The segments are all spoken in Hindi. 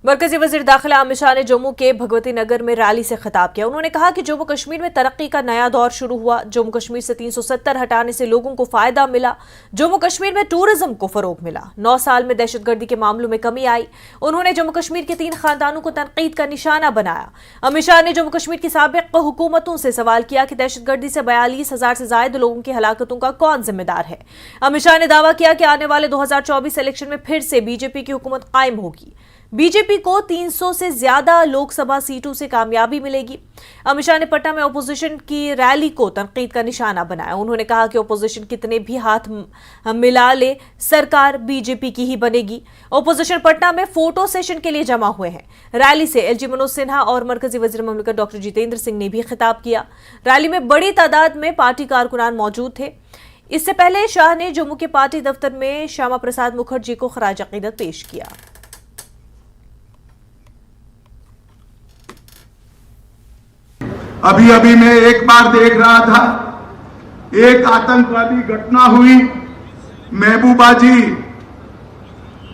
मरकजी वजीर दाखिला अमित शाह ने जम्मू के भगवती नगर में रैली से खिताब किया। उन्होंने कहा कि जम्मू कश्मीर में तरक्की का नया दौर शुरू हुआ। जम्मू कश्मीर से 370 हटाने से लोगों को फायदा मिला। जम्मू कश्मीर में टूरिज्म को फरोग मिला। 9 साल में दहशतगर्दी के मामलों में कमी आई। उन्होंने जम्मू कश्मीर के 3 खानदानों को तनकीद का निशाना बनाया। अमित शाह ने जम्मू कश्मीर की साबिक हुकूमतों से सवाल किया कि दहशतगर्दी से 42,000 से ज्यादा लोगों की हलाकतों का कौन जिम्मेदार है। अमित शाह ने दावा किया कि आने वाले 2024 इलेक्शन में फिर से बीजेपी की हुकूमत कायम होगी। बीजेपी को 300 से ज्यादा लोकसभा सीटों से कामयाबी मिलेगी। अमित शाह ने पटना में ओपोजिशन की रैली को तनकीद का निशाना बनाया। उन्होंने कहा कि ओपोजिशन कितने भी हाथ मिला ले, सरकार बीजेपी की ही बनेगी। ओपोजिशन पटना में फोटो सेशन के लिए जमा हुए हैं। रैली से एलजी मनोज सिन्हा और मरकजी वजीर ममलिकत डॉक्टर जितेंद्र सिंह ने भी खिताब किया। रैली में बड़ी तादाद में पार्टी कारकुनान मौजूद थे। इससे पहले शाह ने जम्मू के पार्टी दफ्तर में श्यामा प्रसाद मुखर्जी को खराज अकीदत पेश किया। अभी अभी मैं एक बार देख रहा था, एक आतंकवादी घटना हुई। महबूबा जी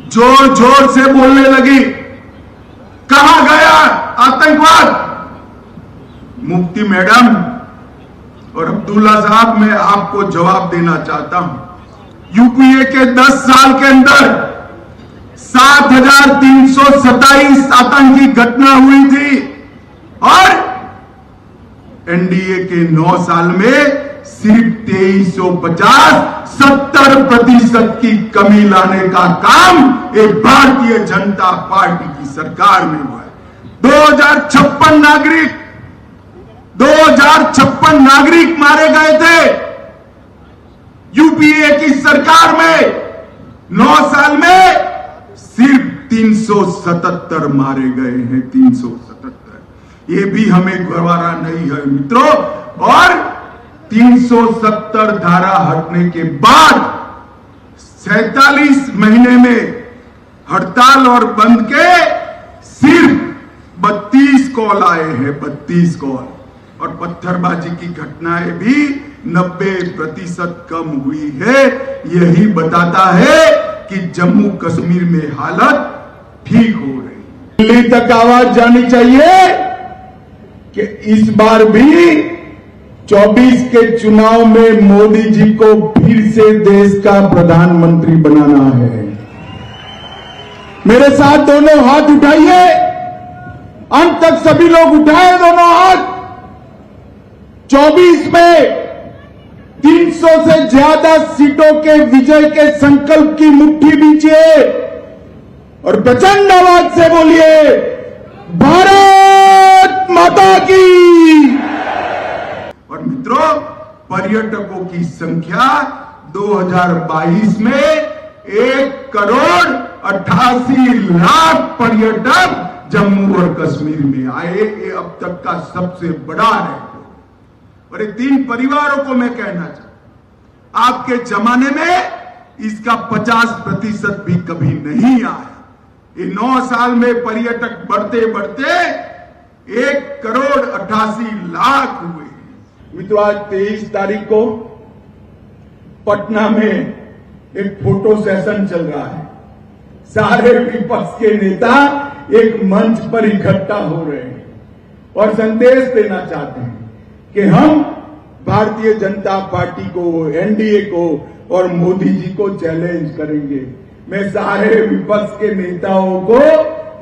जोर जोर से बोलने लगी, कहां गया आतंकवाद। मुफ्ती मैडम और अब्दुल्ला साहब, मैं आपको जवाब देना चाहता हूं। यूपीए के 10 साल के अंदर 7,327 आतंकी घटना हुई थी और एनडीए के 9 साल में सिर्फ 2350, 70% की कमी लाने का काम एक भारतीय जनता पार्टी की सरकार में हुआ है। 2056 नागरिक मारे गए थे यूपीए की सरकार में। 9 साल में सिर्फ 377 मारे गए हैं। 377, ये भी हमें गवारा नहीं है मित्रों। और 370 धारा हटने के बाद 47 महीने में हड़ताल और बंद के सिर्फ 32 कॉल आए हैं। 32 कॉल। और पत्थरबाजी की घटनाएं भी 90% कम हुई है। यही बताता है कि जम्मू कश्मीर में हालत ठीक हो रही। दिल्ली तक आवाज जानी चाहिए कि इस बार भी 24 के चुनाव में मोदी जी को फिर से देश का प्रधानमंत्री बनाना है। मेरे साथ दोनों हाथ उठाइए, अंत तक सभी लोग उठाए दोनों हाथ। 24 में 300 से ज्यादा सीटों के विजय के संकल्प की मुट्ठी बींचिए और प्रचंड आवाज से बोलिए, भारत माता की। और मित्रों, पर्यटकों की संख्या 2022 में 1,88,00,000 पर्यटक जम्मू और कश्मीर में आए। ये अब तक का सबसे बड़ा है। और ये 3 परिवारों को मैं कहना चाहता हूं, आपके जमाने में इसका 50% भी कभी नहीं आया। ये 9 साल में पर्यटक बढ़ते बढ़ते 1,88,00,000 हुए। मित्रों, आज 23 तारीख को पटना में एक फोटो सेशन चल रहा है। सारे विपक्ष के नेता एक मंच पर इकट्ठा हो रहे हैं और संदेश देना चाहते हैं कि हम भारतीय जनता पार्टी को, एनडीए को और मोदी जी को चैलेंज करेंगे। मैं सारे विपक्ष के नेताओं को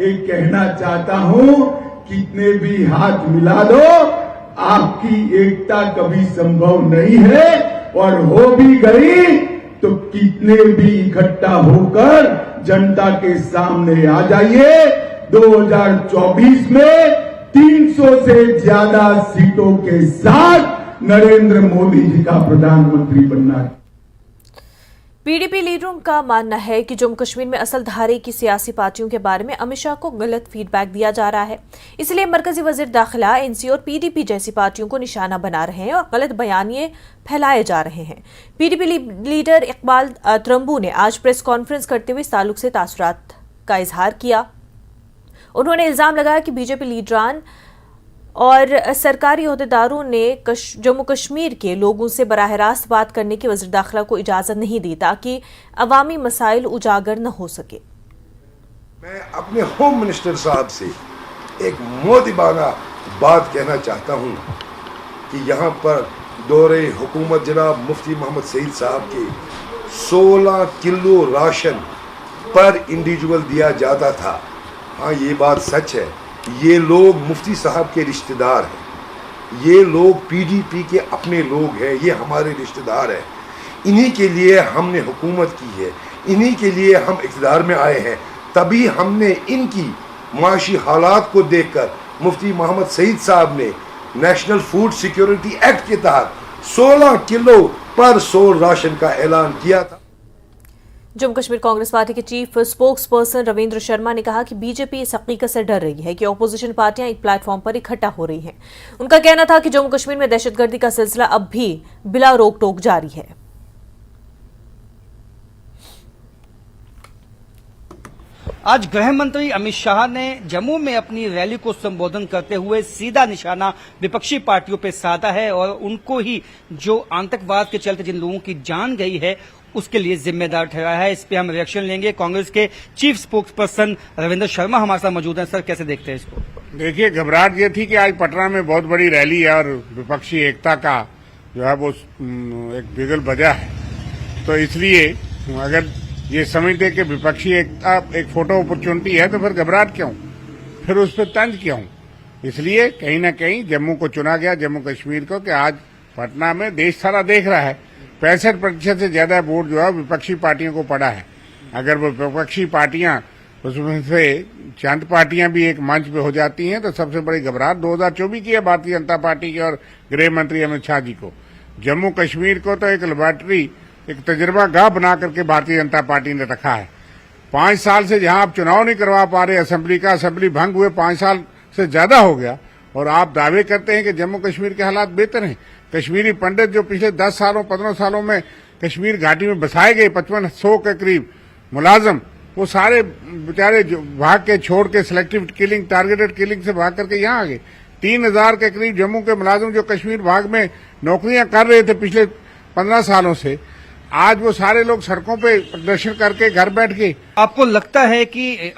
एक कहना चाहता हूं, कितने भी हाथ मिला दो, आपकी एकता कभी संभव नहीं है। और हो भी गई तो कितने भी इकट्ठा होकर जनता के सामने आ जाइए। 2024 में 300 से ज्यादा सीटों के साथ नरेंद्र मोदी जी का प्रधानमंत्री बनना है। पीडीपी लीडरों का मानना है कि जम्मू कश्मीर में असल धारे की सियासी पार्टियों के बारे में अमित शाह को गलत फीडबैक दिया जा रहा है। इसलिए मरकजी वजीर दाखिला एनसी और पीडीपी जैसी पार्टियों को निशाना बना रहे हैं और गलत बयानिए फैलाए जा रहे हैं। पीडीपी लीडर इकबाल त्रंबू ने आज प्रेस कॉन्फ्रेंस करते हुए इस ताल्लुक से तासुरात का इजहार किया। उन्होंने इल्जाम लगाया कि बीजेपी लीडरान और सरकारी अहदेदारों ने जम्मू कश्मीर के लोगों से बराह रास्त बात करने की वज़ीर दाखिला को इजाज़त नहीं दी ताकि अवामी मसाइल उजागर न हो सके। मैं अपने होम मिनिस्टर साहब से एक मोदिबाना बात कहना चाहता हूं कि यहाँ पर दौरे हुकूमत जनाब मुफ्ती मोहम्मद सईद साहब के 16 किलो राशन पर इंडिविजुअल दिया जाता था। हाँ, ये बात सच है। ये लोग मुफ्ती साहब के रिश्तेदार हैं, ये लोग पीडीपी के अपने लोग हैं, ये हमारे रिश्तेदार हैं। इन्हीं के लिए हमने हुकूमत की है, इन्हीं के लिए हम इक़्तिदार में आए हैं। तभी हमने इनकी माशी हालात को देखकर मुफ्ती मोहम्मद सईद साहब ने नेशनल फूड सिक्योरिटी एक्ट के तहत 16 किलो पर सोल राशन का ऐलान किया था। जम्मू कश्मीर कांग्रेस पार्टी के chief spokes person Ravindra Sharma ने कहा कि बीजेपी इस हकीकत से डर रही है कि ऑपोजिशन पार्टियां एक प्लेटफॉर्म पर इकट्ठा हो रही हैं। उनका कहना था कि जम्मू कश्मीर में दहशतगर्दी का सिलसिला अब भी बिला रोक टोक जारी है। आज गृह मंत्री अमित शाह ने जम्मू में अपनी रैली को संबोधन करते हुए सीधा निशाना विपक्षी पार्टियों पर साधा है और उनको ही जो आतंकवाद के चलते जिन लोगों की जान गई है उसके लिए जिम्मेदार ठहराया है। इस पे हम रिएक्शन लेंगे। कांग्रेस के chief spokes person Ravindra Sharma हमारे साथ मौजूद हैं। सर, कैसे देखते हैं इसको? देखिए, घबराहट ये थी कि आज पटना में बहुत बड़ी रैली है और विपक्षी एकता का जो है वो एक बिगल बजा है, तो इसलिए अगर ये समझते कि विपक्षी एकता एक फोटो अपॉर्चुनिटी है तो फिर घबराहट क्यों, फिर उस पर तंज क्यों? इसलिए कहीं ना कहीं जम्मू को चुना गया, जम्मू कश्मीर को, कि आज पटना में देश सारा देख रहा है 65% से ज्यादा वोट जो है विपक्षी पार्टियों को पड़ा है। अगर वो विपक्षी पार्टियां, उसमें से चंद पार्टियां भी एक मंच पे हो जाती हैं तो सबसे बड़ी घबराहट 2024 की है भारतीय जनता पार्टी की और गृह मंत्री अमित शाह जी को। जम्मू कश्मीर को तो एक लेबोरेटरी, एक तजर्बा गाह बना करके भारतीय जनता पार्टी ने रखा है। 5 साल से जहां आप चुनाव नहीं करवा पा रहे, असेंबली भंग हुए 5 साल से ज्यादा हो गया, और आप दावे करते हैं कि जम्मू कश्मीर के हालात बेहतर हैं। कश्मीरी पंडित जो पिछले 10 सालों 15 सालों में कश्मीर घाटी में बसाए गए 5500 के करीब मुलाजम, वो सारे बेचारे भाग के छोड़ के सिलेक्टिव किलिंग, टारगेटेड किलिंग से भाग करके यहाँ आ गए। 3000 के करीब जम्मू के मुलाजिम जो कश्मीर भाग में नौकरियां कर रहे थे पिछले 15 सालों से, आज वो सारे लोग सड़कों पे प्रदर्शन करके घर बैठ के। आपको लगता है कि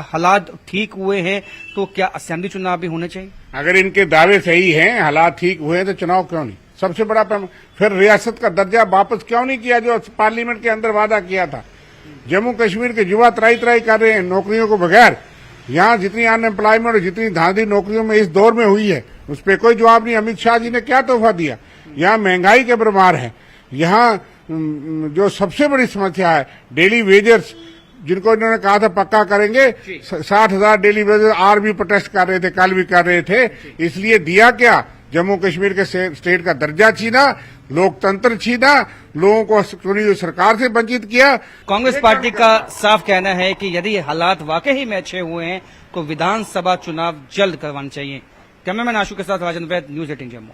हालात ठीक हुए हैं तो क्या असेंबली चुनाव भी होने चाहिए? अगर इनके दावे सही हैं, हालात ठीक हुए हैं, तो चुनाव क्यों नहीं? सबसे बड़ा फिर रियासत का दर्जा वापस क्यों नहीं किया जो पार्लियामेंट के अंदर वादा किया था? जम्मू कश्मीर के युवा त्राई कर रहे हैं नौकरियों को बगैर। यहाँ जितनी अनएम्प्लॉयमेंट और जितनी धांधली नौकरियों में इस दौर में हुई है, उस पर कोई जवाब नहीं। अमित शाह जी ने क्या तोहफा दिया? यहाँ महंगाई के भरमार है। यहाँ जो सबसे बड़ी समस्या है डेली वेजर्स, जिनको इन्होंने कहा था पक्का करेंगे, 60,000 डेली वेजर्स आज भी प्रोटेस्ट कर रहे थे, कल भी कर रहे थे। इसलिए दिया क्या? जम्मू कश्मीर के स्टेट का दर्जा छीना, लोकतंत्र छीना, लोगों को चुनी हुई सरकार से वंचित किया। कांग्रेस पार्टी का साफ कहना है कि यदि हालात वाकई में अच्छे हुए हैं तो विधानसभा चुनाव जल्द करवाने चाहिए। कैमरामैन आशु के साथ राजन वैद, न्यूज 18 जम्मू।